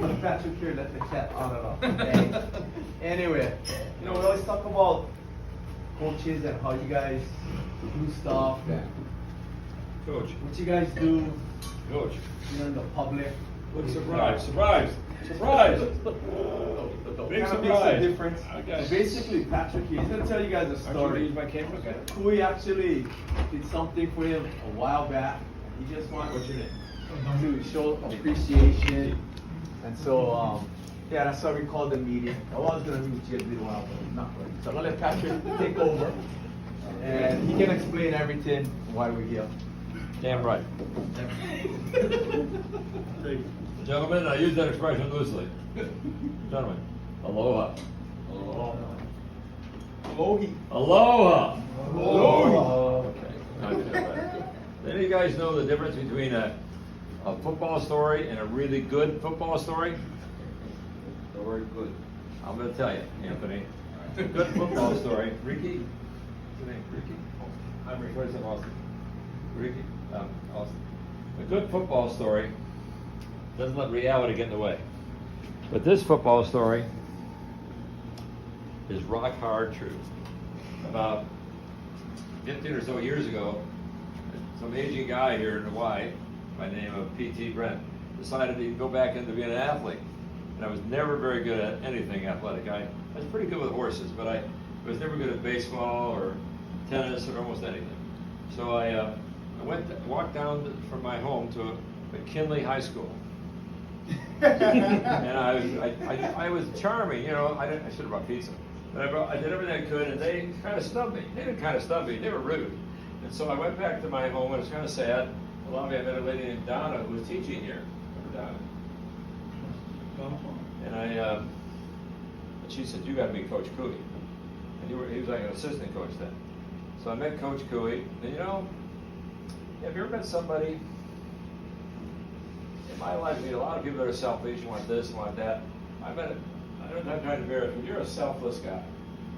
put Patrick here, let the cat out of the bag. Anyway, we always talk about coaches and how you guys do stuff and Coach. what you guys do, Coach. in the public. Look, surprise, surprise, surprise. Big Kind of makes a surprise. difference. Okay. So basically, Patrick, he's gonna tell you guys a Aren't you gonna story. use my camera? Okay. Kui actually did something for him a while back. He just wanted What's your name? to show appreciation, and so yeah, that's why we called the meeting. I was gonna meet you a little while, but not really. So I'm gonna let Patrick take over, and he can explain everything why we're here. Damn right. Gentlemen, I use that expression loosely. Gentlemen, aloha. Aloha. Aloha. Aloha. Okay. Any of you guys know the difference between a football story and a really good football story? Very good. I'm going to tell you, Anthony. A good football story. Ricky? What's your name? Ricky? I'm Ricky. Where's it, Austin? Ricky? Austin. A good football story doesn't let reality get in the way. But this football story is rock hard true. About 15 or so years ago, some aging guy here in Hawaii by the name of P.T. Brent decided he'd go back into being an athlete. And I was never very good at anything athletic. I was pretty good with horses, but I was never good at baseball or tennis or almost anything. So I walked down from my home to McKinley High School. And I was charming, I should have brought pizza. But I did everything I could, and they kind of snubbed me. They didn't kind of snub me, they were rude. And so I went back to my home, and it was kind of sad. Along me, I met a lady named Donna who was teaching here. Remember Donna? And she said, "You got to meet Coach Kui." And he was like an assistant coach then. So I met Coach Kui, and have you ever met somebody? In my life, I meet a lot of people that are selfish, you want this, you want that. I don't have time to bear it, but you're a selfless guy.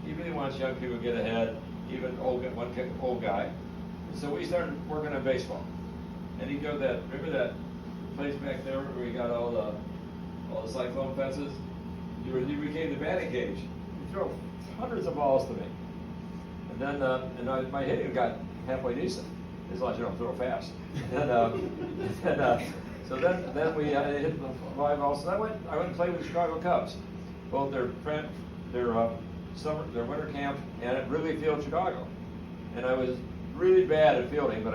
He really wants young people to get ahead, even one old guy. And so we started working on baseball. And he'd go remember that place back there where we got all the cyclone fences? You became the batting cage. You throw hundreds of balls to me. And then my hitting got halfway decent, as long as you don't throw fast. So then we hit 5 balls. So I went and played with the Chicago Cubs, both their winter camp and at Wrigley Field, Chicago. And I was really bad at fielding, but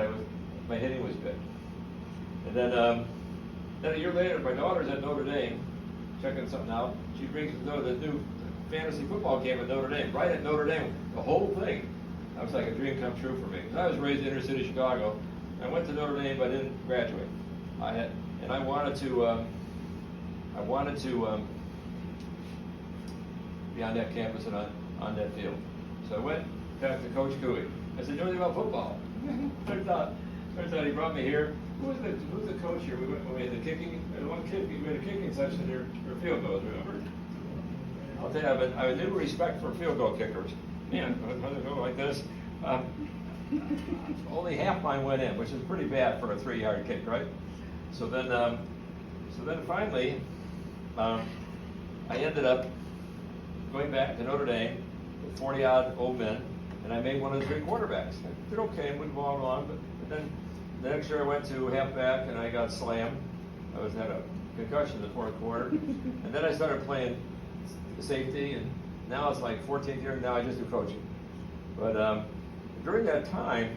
my hitting was good. And then a year later, my daughter's at Notre Dame, checking something out. She brings me to the new fantasy football camp at Notre Dame, right at Notre Dame, the whole thing. That was like a dream come true for me. I was raised in inner city Chicago. I went to Notre Dame, but I didn't graduate. I wanted to be on that campus and on that field. So I went back to Coach Kui. I said, "You know anything about football?" Turns out he brought me here. Who's the coach here? We had the kicking, we had a kicking section there for field goals, remember? I'll tell you, I have a new respect for field goal kickers. Man, when they go like this, only half mine went in, which is pretty bad for a 3-yard kick, right? So then finally, I ended up going back to Notre Dame with 40-odd old men, and I made one of the 3 quarterbacks. I did okay, moved along, but then the next year I went to halfback and I got slammed. I had a concussion in the 4th quarter, and then I started playing safety, and now it's like 14th year, and now I just do coaching. But during that time,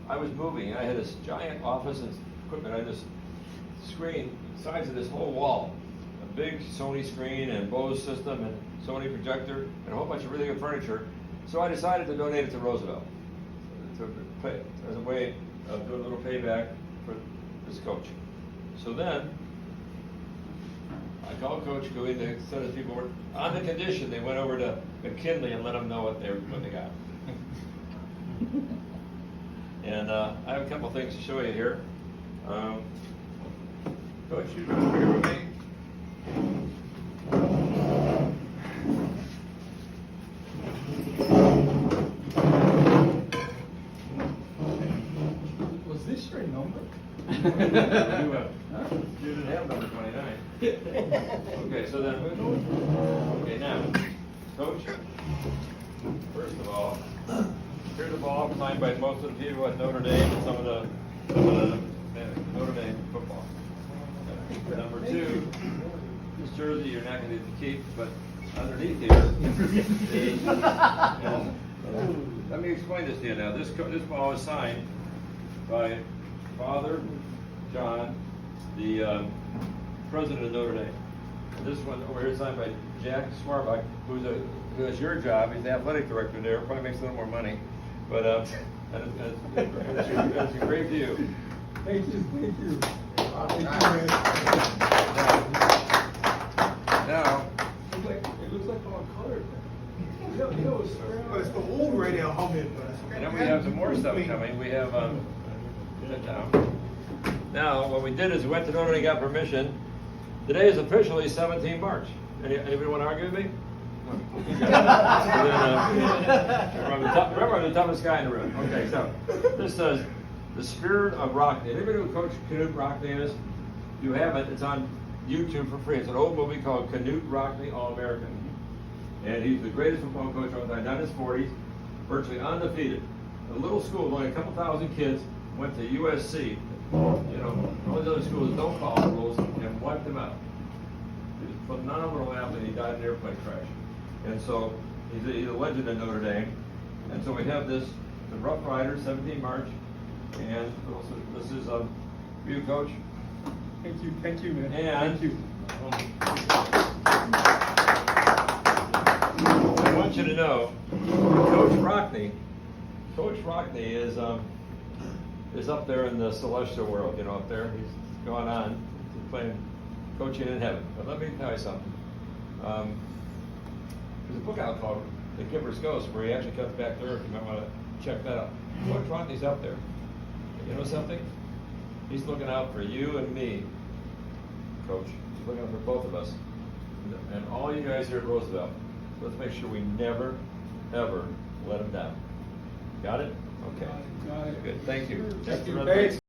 I was moving. I had this giant office and equipment. I had this screen the size of this whole wall, a big Sony screen and Bose system and Sony projector and a whole bunch of really good furniture. So I decided to donate it to Roosevelt as a way of doing a little payback for this coach. So then I called Coach Kui. They said his people were on the condition they went over to McKinley and let them know what they got. And I have a couple of things to show you here. Coach, you come here with me. Was this your number? You didn't have number 29. Okay, so then, okay, now, Coach, first of all, here's a ball signed by most of the people at Notre Dame and some of the Notre Dame football. Number two, this jersey you're not going to keep, but underneath here is, let me explain this to you now. This ball is signed by Father John, the president of Notre Dame. And this one over here is signed by Jack Swarbuck, who has your job. He's the athletic director there. Probably makes a little more money, but that's a great view. Thank you. Now, It looks like all colored. It's the old radio helmet, but and then we have some more stuff coming. We have, sit down. Now, what we did is we went to Notre Dame, got permission. Today is officially 17 March. Anybody want to argue with me? Remember, I'm the toughest guy in the room. Okay, so this says the spirit of ROCKNE. Anybody know who Coach ROCKNE is? If you haven't, it's on YouTube for free. It's an old movie called ROCKNE All-American. And he's the greatest football coach of all time, not in his 40s, virtually undefeated. A little school of only a couple thousand kids went to USC. You know, all these other schools don't follow the rules and wiped them out. He's a phenomenal athlete. He died in an airplane crash. And so he's a legend in Notre Dame. And so we have this, the Roughriders, 17 March. And also, this is for you, Coach. Thank you, man. And Thank you. I want you to know, Coach ROCKNE is up there in the celestial world, you know, up there. He's gone on. He's playing coaching in heaven. But let me tell you something. There's a book out called The Giver's Ghost, where he actually comes back to earth. You might want to check that out. Coach ROCKNE's up there. You know something? He's looking out for you and me, Coach. He's looking out for both of us. And all you guys here at Roosevelt. So let's make sure we never, ever let him down. Got it? Okay. Got it. Good. Thank you. Thank you. That's the red light.